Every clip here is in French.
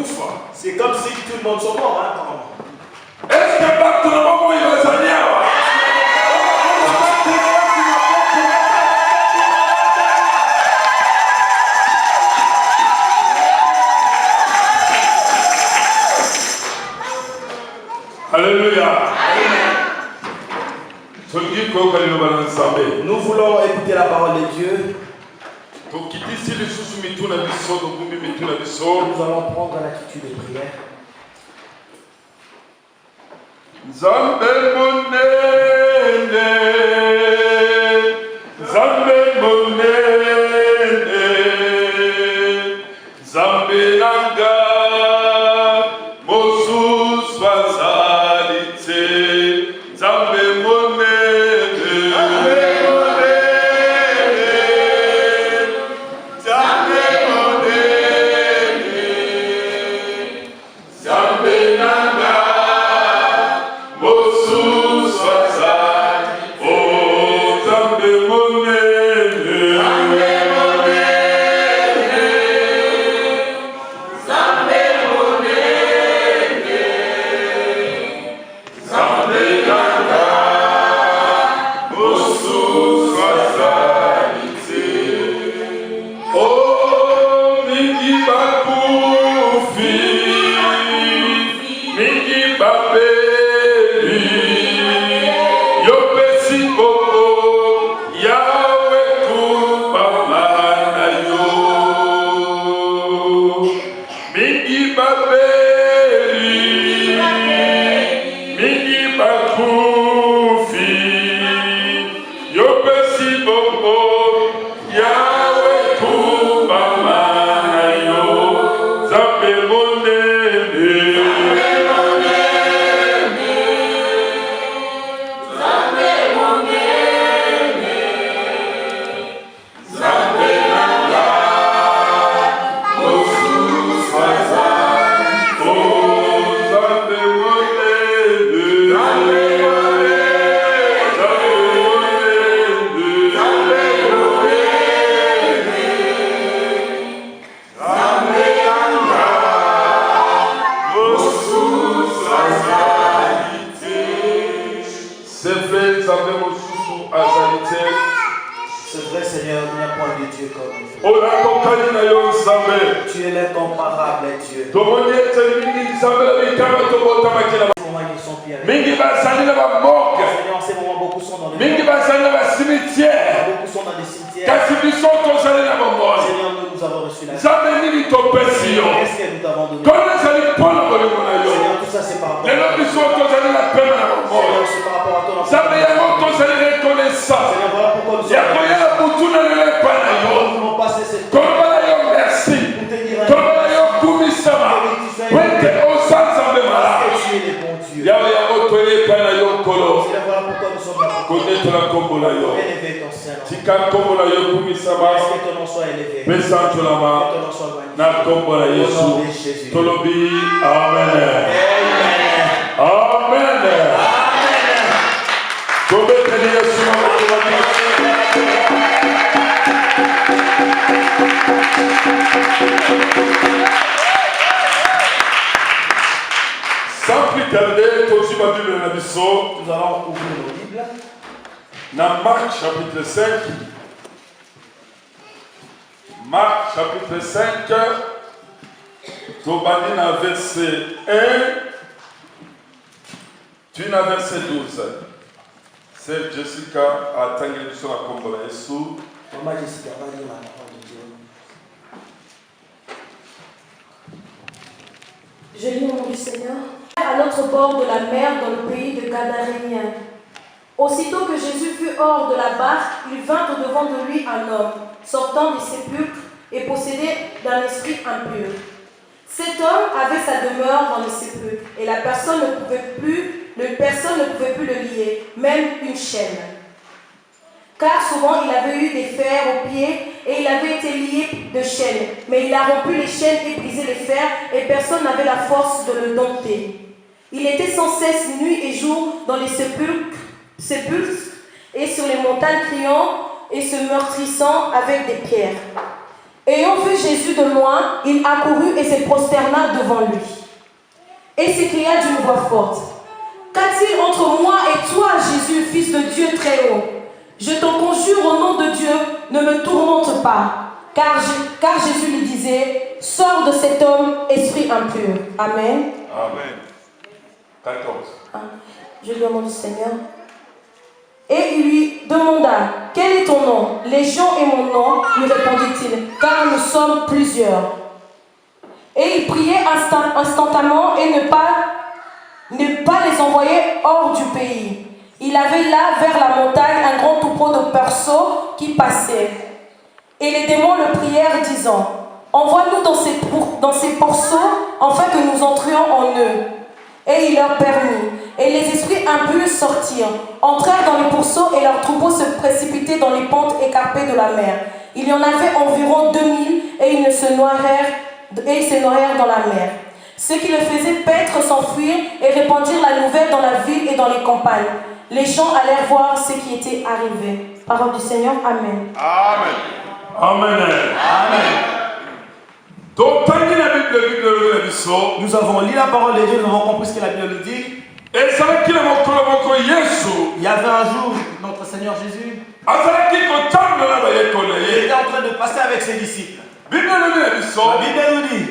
kufa. C'est comme si tout le monde sont morts. Hein, quand même. Est-ce que bato na bango bazali awa? Alléluia. Nous voulons écouter la parole de Dieu. Nous allons prendre l'attitude de prière. Zambe monene, Zambe monene, Zambe nanga, Mosus vazalite, Zambe monene, Zambe monene, Zambe nanga. C'est vrai, Seigneur, il n'y a point de Dieu comme nous. Tu es l'incomparable Dieu. Seigneur, en ces moments, beaucoup sont dans les cimetières. Beaucoup sont dans les cimetières. Seigneur, nous avons reçu la vie. Qu'est-ce que nous t'avons donné? Seigneur, tout ça c'est par rapport à toi. Seigneur, c'est par rapport à ton enfant. Seigneur, voilà pourquoi nous sommes là. Nous voulons passer cette temps pour te dire un parce que tu es le bon Dieu. Seigneur, voilà pourquoi nous sommes là pour élever ton Saint-Nom. Que ton nom soit élevé. Que ton nom soit magnifique. Au nom de Jésus. Amen. Amen. Sans plus tarder, nous allons ouvrir nos Bibles. Dans Marc chapitre 5. Marc chapitre 5. Tobani na verset 1. Tu n'as verset 12. C'est Jessica a tangé sur la combola Yesu. Maman Jessica va lire la parole de Dieu. Je lis au nom du Seigneur. À l'autre bord de la mer, dans le pays de Gadaréniens. Aussitôt que Jésus fut hors de la barque, il vint au-devant de lui un homme, sortant des sépulcres et possédé d'un esprit impur. Cet homme avait sa demeure dans les sépulcres, et personne ne pouvait plus le lier, même une chaîne. Car souvent il avait eu des fers aux pieds, et il avait été lié de chaînes. Mais il a rompu les chaînes et brisé les fers, et personne n'avait la force de le dompter. Il était sans cesse nuit et jour dans les sépulcres et sur les montagnes criant et se meurtrissant avec des pierres. Ayant vu Jésus de loin, il accourut et se prosterna devant lui. Et s'écria d'une voix forte: Qu'a-t-il entre moi et toi, Jésus, fils de Dieu très haut? Je t'en conjure au nom de Dieu, ne me tourmente pas. Car Jésus lui disait: Sors de cet homme, esprit impur. Amen. Amen. 14. Je lui demande, Seigneur. Et il lui demanda: Quel est ton nom? Légion est mon nom, lui répondit-il, car nous sommes plusieurs. Et il priait instantanément et ne pas les envoyer hors du pays. Il avait là, vers la montagne, un grand troupeau de berceaux qui passait. Et les démons le prièrent, disant: Envoie-nous dans ces berceaux, afin que nous entrions en eux. Et il leur permit. Et les esprits impurs sortirent, entrèrent dans les pourceaux, et leurs troupeaux se précipitaient dans les pentes écarpées de la mer. Il y en avait environ 2000, et ils se noyèrent dans la mer. Ceux qui le faisaient paître s'enfuirent et répandirent la nouvelle dans la ville et dans les campagnes. Les gens allèrent voir ce qui était arrivé. Parole du Seigneur. Amen. Amen. Amen. Amen. Nous avons lu la parole de Dieu, nous avons compris ce que la Bible nous dit. Il Il y avait un jour, notre Seigneur Jésus était en train de passer avec ses disciples. La Bible nous dit,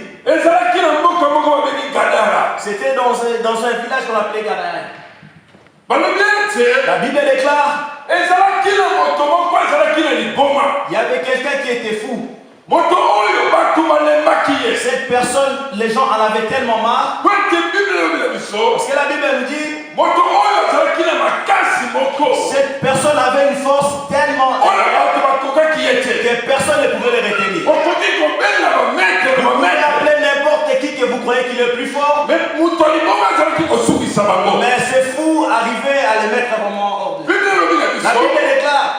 c'était dans un village qu'on appelait Gadara. La Bible déclare, il y avait quelqu'un qui était fou. Cette personne, les gens en avaient tellement marre. Parce que la Bible nous dit, cette personne avait une force tellement que personne ne pouvait le retenir. Vous pouvez appeler n'importe qui que vous croyez qu'il est plus fort. Mais ce fou arrivait à les mettre vraiment hors de. La Bible déclare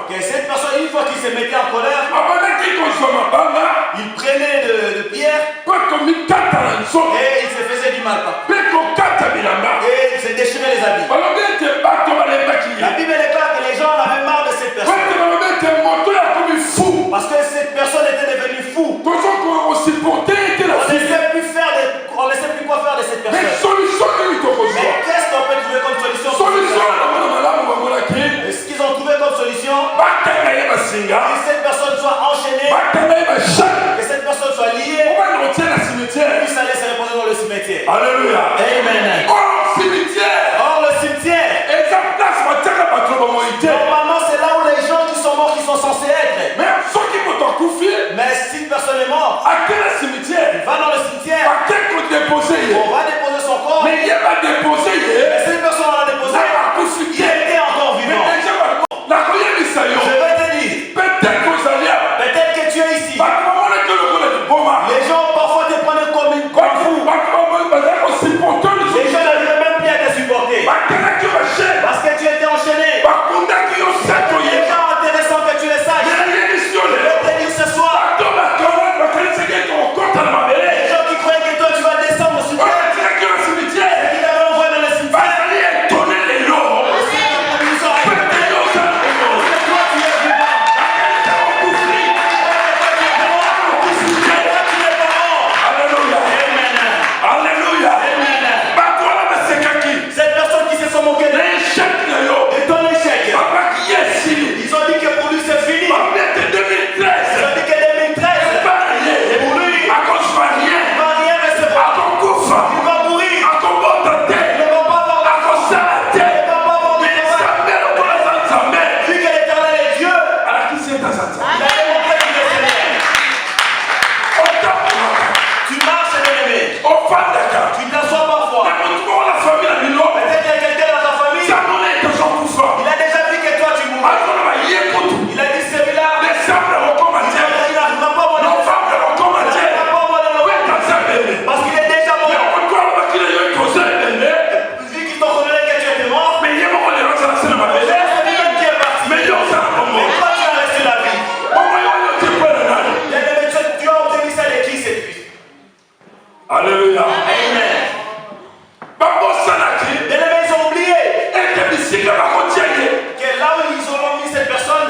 que cette personne, une fois qu'il se mettait en colère, il prenait de pierres et il se faisait du mal partout. Et il se déchirait les habits. La Bible déclare que les gens en avaient marre de cette personne. Parce que cette personne était devenue fou. On ne sait plus quoi faire de cette personne. Mais qu'est-ce qu'on peut trouver comme solution? Et ce qu'ils ont trouvé comme solution, que cette personne soit enchaînée, que cette personne soit liée, et puis ça laisse se reposer dans le cimetière. Alléluia. Amen. Or, le cimetière, normalement, c'est là où les gens qui sont morts, qui sont censés être. Mais si une personne est morte, il va dans le cimetière, on va déposer son corps. Mais si une personne l'a déposé, il était encore vivant. Je vais te dire, peut-être que tu es ici. Les gens parfois te prennent comme fou. Les gens n'arrivent même plus à te supporter. Parce que tu étais enchaîné. Les gens intéressants que tu les saches. Je vais te dire ce soir, les gens qui croyaient que toi tu vas descendre au cimetière, et qui t'avaient envoyé dans le cimetière, cette personne qui se sont moqués de ton échec, ils ont dit que pour lui c'est fini. Ils ont dit que 2013, pour lui, il ne va rien recevoir. Il va mourir. Il ne va pas avoir d'enfant. Il ne va pas avoir de travail. Vu que l'Éternel est Dieu, il a démontré qu'il est Seigneur. Tu marches, bien-aimé. Tu t'assois parfois. Peut-être qu'il y a quelqu'un dans ta famille. Il a déjà vu que toi tu mourras. Il a dit celui-là, il n'arrivera pas à mourir. Parce qu'il est déjà mort. Vu qu'ils t'ont reconnu que tu étais mort, c'est lui-même qui est parti. Mais toi tu as reçu la vie. Bien-aimé, tu as obtenu ça de qui cette vie? Alléluia. Amen. Bien-aimé, ils ont oublié que là où ils ont mis cette personne,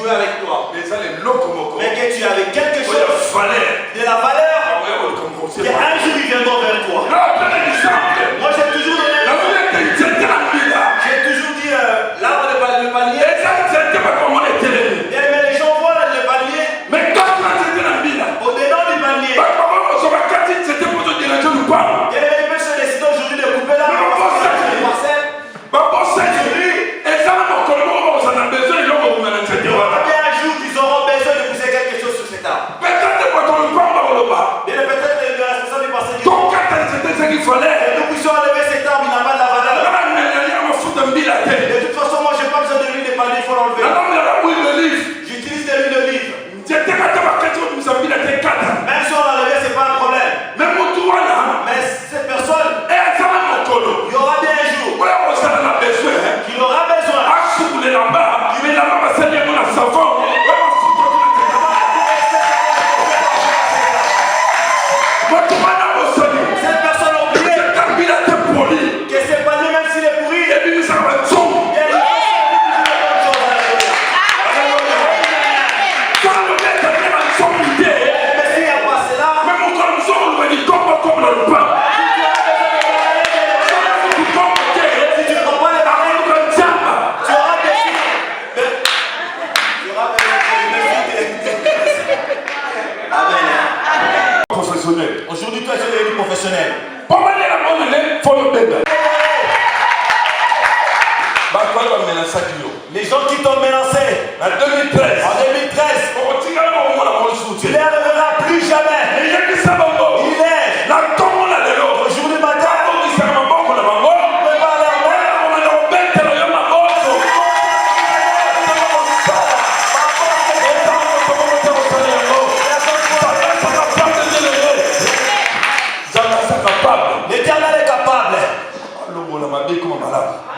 jouer avec toi. Mais ça, les locaux, Mais que tu avais quelque chose fallait. de la valeur. C'est Qu'un jour ils viendront vers toi. Moi j'ai toujours donné. J'ai toujours dit l'arbre de panier. Mais les gens voient le panier. Au-dedans du panier. Il peut se décider aujourd'hui de couper l'arbre. Un jour ils auront besoin de pousser quelque chose sur cet arbre. Mais peut-être le responsable du passé dit que nous puissions enlever cet arbre, il n'a pas de la valeur. De toute façon, moi je n'ai pas besoin de l'huile de panier, il faut l'enlever. J'utilise de l'huile d'olive. Même si on l'a enlevé, ce n'est pas un problème. Mais cette personne, il y aura bien un jour qu'il aura besoin. Cette personne a oublié que ce panier, même s'il est pourri, il y a une chose à mais s'il n'y a pas cela, si tu ne prends pas les paroles, tu auras des Amen. Professionnel. Aujourd'hui, toi, tu es devenu professionnel. Les gens qui t'ont menacé En 2013, en 2013, tu ne les reverras plus jamais. Il est aujourd'hui matin, prépare leur main. L'Éternel est capable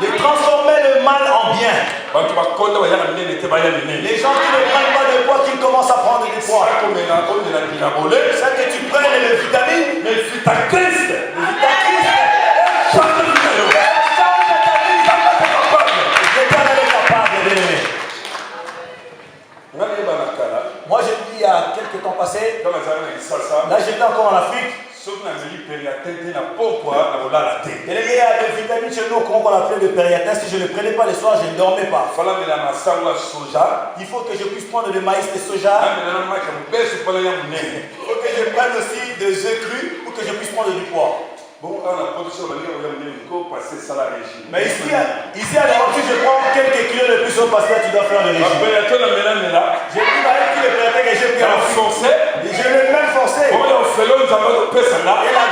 de transformer le mal en bien. Les gens qui ne prennent pas de poids, qui commencent à prendre du poids. C'est que tu prennes le vitamine, le Vitacrist. L'Éternel est capable de l'aimer. Moi, j'ai dit il y a quelques temps passés, là j'étais encore en Afrique. Et il y a des vitamines chez nous qu'on appelle le périatin. Si je ne le prenais pas le soir, je ne dormais pas. Il faut que je puisse prendre du maïs de soja. Il faut que je prenne aussi des œufs crus pour que je puisse prendre du poids. Mais ici à l'Europe, si je prends quelques kilos de plus au pasteur, tu dois faire le régime. J'ai pris ma qui le périatin que j'ai pris en forcé. Et je l'ai même forcé. Et la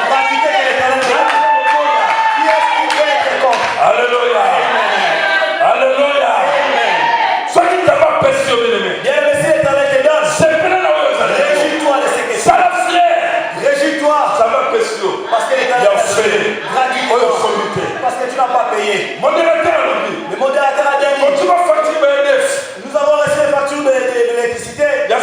gratuité que l'Éternel donne. Qui est-ce qui peut être contre? Alléluia. Alléluia. Bien, mais si l'Éternel te donne, réjouis-toi de ce que tu as. Réjouis-toi. Parce que l'Éternel t'a donné gratuitement. Parce que tu n'as pas payé. Le modérateur a dit, nous avons reçu les factures de l'électricité. Les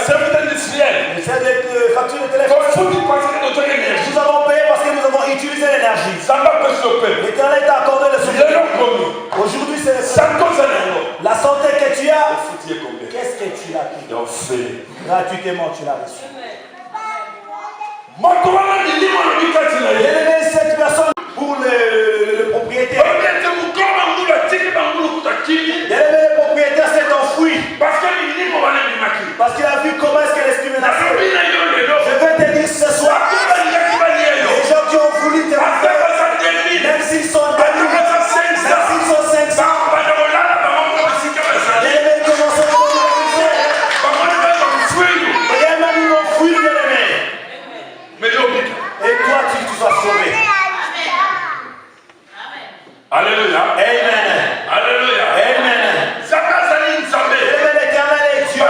factures de téléphone. Nous avons payé parce que nous avons utilisé l'énergie. L'Éternel t'a accordé le soutien. Aujourd'hui, c'est la santé que tu as. Qu'est-ce que tu as pris? Gratuitement, tu l'as reçu. Cette personne pour le propriétaire. Le propriétaire s'est enfoui. Parce qu'il a vu comment est-ce que l'esprit menaçait. Je vais te dire ce soir. Les gens qui ont voulu te faire, même s'ils sont 2000, même s'ils sont 500, les commencent à et toi, tu sois sauvé. Alléluia. Amen. Alléluia. Amen. L'Éternel est Dieu.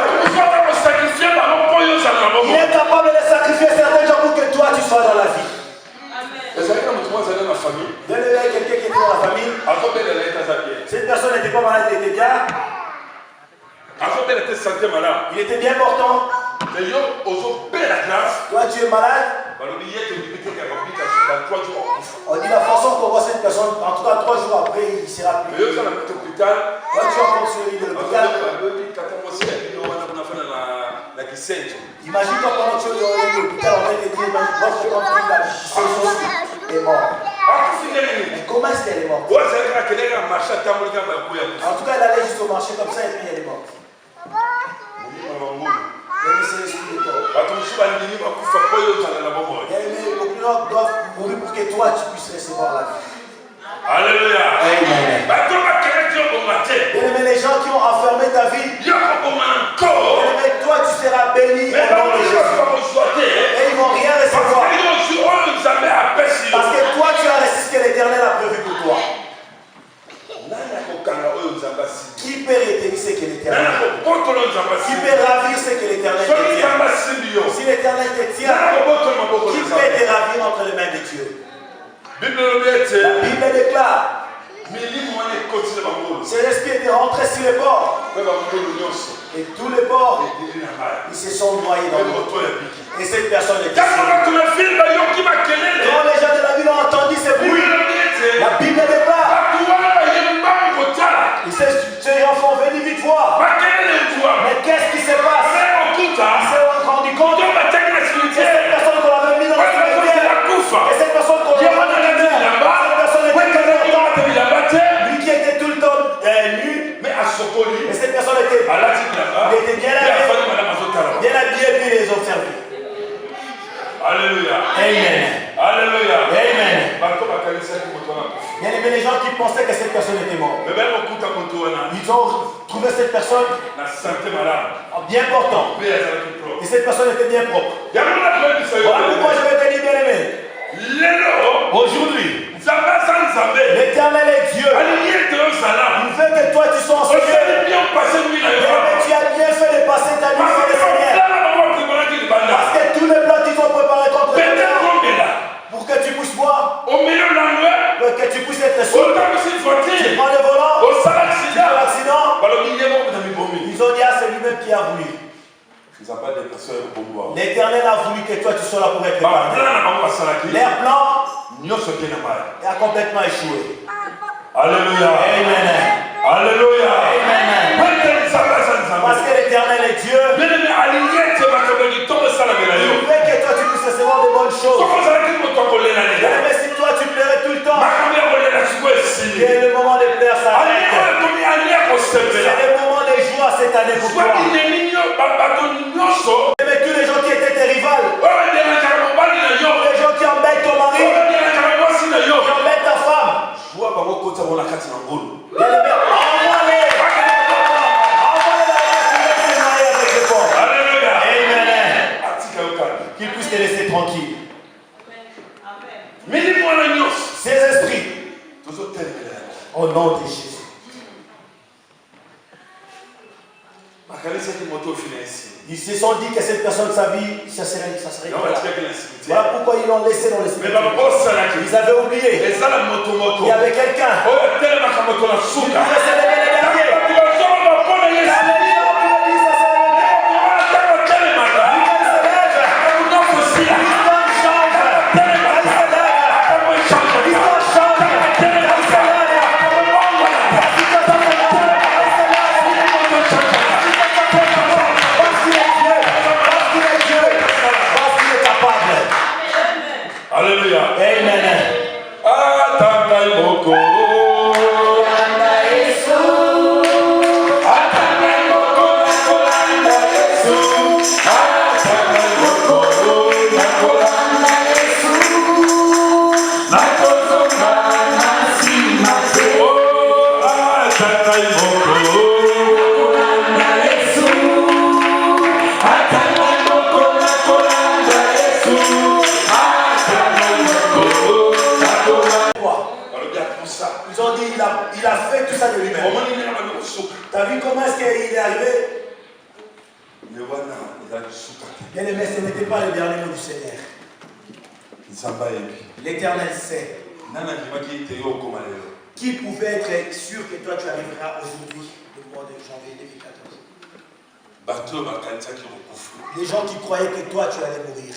Il est capable de sacrifier certains gens pour que toi tu sois dans la vie. Il y a quelqu'un qui était dans la famille. Cette personne n'était pas malade, il était bien. Il était bien portant. Toi tu es malade. On dit la façon qu'on voit cette personne, en tout cas 3 jours après, il sera plus. Quand tu rentres sur l'île de l'hôpital, Imagine-toi pendant que tu es dans l'hôpital, on va te dire, votre compris là, c'est mort. Mais comment est-ce qu'elle est morte? En tout cas, elle allait juste au marché comme ça et puis elle est morte. C'est l'esprit de corps. Beaucoup de gens doivent mourir pour que toi tu puisses recevoir la vie. Alléluia. Amen. Bien-aimé, les gens qui ont enfermé ta vie, bien-aimé, toi tu seras béni au nom de Jésus. Et ils ne vont rien recevoir. Parce que toi tu as reçu ce que l'Éternel a prévu pour toi. Qui peut retenir ce que l'Éternel a prévu? Qui peut ravir ce que l'Éternel te tient? Si l'Éternel te tient, qui peut te ravir entre les mains de Dieu? La Bible déclare, c'est l'esprit de rentrer sur les bords. Et tous les bords, ils se sont noyés dans l'eau. Et cette personne est décédée. Quand les gens de la ville ont entendu ce bruit, la Bible déclare, ces enfants venus vite voir. Mais qu'est-ce qui se passe? Ils se sont rendus compte que cette personne qu'on avait mis dans le cimetière, et cette personne qu'on avait mis dans le cimetière, lui qui était tout le temps nu, et cette personne était bien habillé, puis les observer. Alléluia. Amen. Alléluia. Amen. Bien aimé, les gens qui pensaient que cette personne était morte, ils ont trouvé cette personne bien portant. Et cette personne était bien propre. Voilà pourquoi je vais te dire, bien aimé. Aujourd'hui, l'Éternel est Dieu. Il veut que toi tu sois en sécurité. Tu as bien fait de passer ta nuit sur le Seigneur. Parce que tous les plans qu'ils ont préparés contre toi, pour que tu puisses boire, pour que tu puisses être sûr, tu prends le volant, tu fais l'accident. Ils ont dit, ah, c'est lui-même qui a voulu. L'Éternel a voulu que toi tu sois là pour être préparé. Leur plan a complètement échoué. Alléluia. Amen. Alléluia. Amen. Parce que l'Éternel est Dieu. Il veut que toi tu puisses recevoir de bonnes choses. Mais si toi tu pleurais tout le temps, c'est le moment de pleurer s'arrête. C'est le moment de joie cette année pour toi. Mais tous les gens qui étaient tes rivales, les gens qui embêtent ton mari, qui embêtent ta femme, envoie-les. Qu'ils puissent te laisser tranquille. Ces esprits, au nom de Jésus. Ils se sont dit que cette personne, sa vie, ça serait là. Voilà pourquoi ils l'ont laissé dans le cimetière. Ils avaient oublié. Il y avait quelqu'un qui pouvait se lever le dernier. Alléluia. Amen. Ils ont dit, il a fait tout ça de lui-même. T'as vu comment est-ce qu'il est arrivé? Bien aimé, ce n'était pas le dernier mot du Seigneur. L'Éternel sait. Qui pouvait être sûr que toi tu arriveras aujourd'hui, le mois de janvier 2014? Les gens qui croyaient que toi tu allais mourir.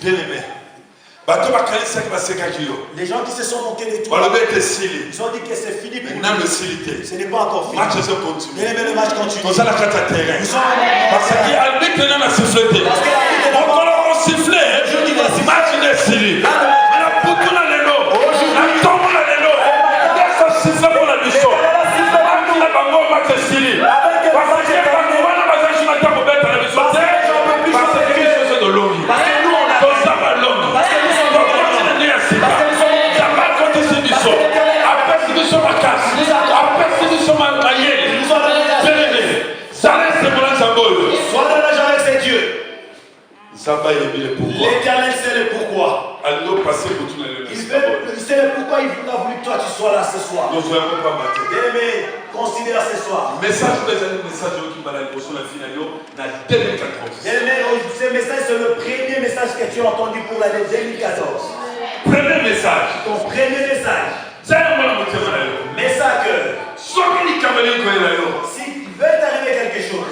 Les gens qui se sont moqués de toi, ils ont dit que c'est fini pour Maintenant, nous. Ce n'est pas encore fini. Bien aimé, le match continue. Nous sommes Parce qu'il y a un but qui n'a sifflé. Parce que la Ligue On va siffler. Match n'est sifflé. Mais la poutre là, les lots. La tombe là, les lots. Qu'est-ce que siffle pour la mission? La bango match est sifflé. Parce que bango là, parce que je m'attends pour mettre la mission. Parce que quelque chose de l'homme. Parce que nous, on a. Comme ça, va l'homme. Parce que nous sommes. Après, si nous sommes à casse. Après, si nous sommes à maillé. Ça reste pour la symbole. Sois dans la joie avec ces dieux. Pourquoi? L'éternel sait le pourquoi. Il sait le pourquoi il a voulu que toi tu sois là ce soir. Bien-aimé, considère ce soir. Message qui m'a la sur la finale dans 2014. Bien-aimé, ce message c'est le premier message que tu as entendu pour l'année 2014. Premier message. Ton premier message. C'est un Message que si s'il veut t'arriver quelque chose,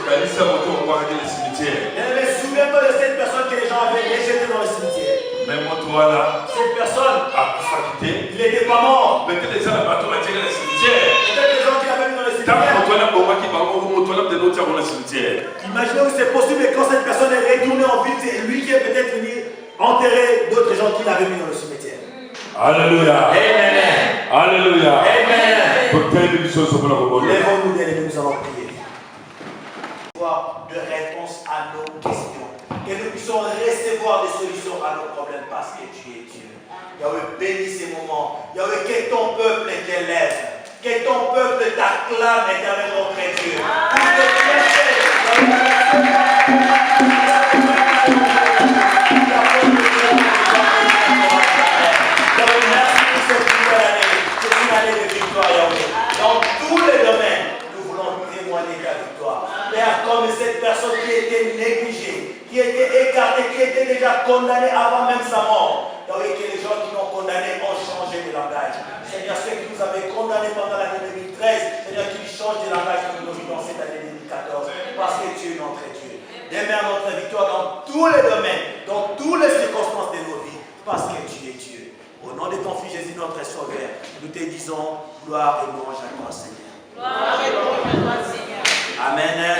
bien-aimé, souviens-toi de cette personne que les gens avaient rejetée dans le cimetière. Cette personne, il n'était pas mort. Peut-être les gens qui l'avaient mis dans le cimetière. Imaginez-vous, c'est possible que quand cette personne est retournée en vie, c'est lui qui est peut-être venu enterrer d'autres gens qui l'avaient mis dans le cimetière. Alléluia. Amen. Alléluia. Amen. Lèvons-nous, bien-aimés, nous allons prier. De réponse à nos questions. Que nous puissions recevoir des solutions à nos problèmes parce que tu es Dieu. Yahweh, bénis ces moments. Yahweh, que ton peuple t'élève. Que ton peuple t'acclame, éternel notre Dieu. Pour te prêcher. Merci pour cette nouvelle année. C'est une année de victoire, Yahweh. Dans tous les domaines, nous voulons témoigner ta victoire. Père, comme cette personne qui était négligée, qui était écartée, qui était déjà condamnée avant même sa mort. Yahweh, que les gens qui l'ont condamné ont changé de langage. Seigneur, ceux qui nous avaient condamnés pendant l'année 2013, Seigneur, qu'ils changent de langage que nous vivons dans cette année 2014. Parce que tu es notre Dieu. Demeure notre victoire dans tous les domaines, dans toutes les circonstances de nos vies. Parce que tu es Dieu. Au nom de ton Fils Jésus, notre Sauveur, nous te disons gloire et louange à toi, Seigneur. Gloire et louange à toi, Seigneur. Amen.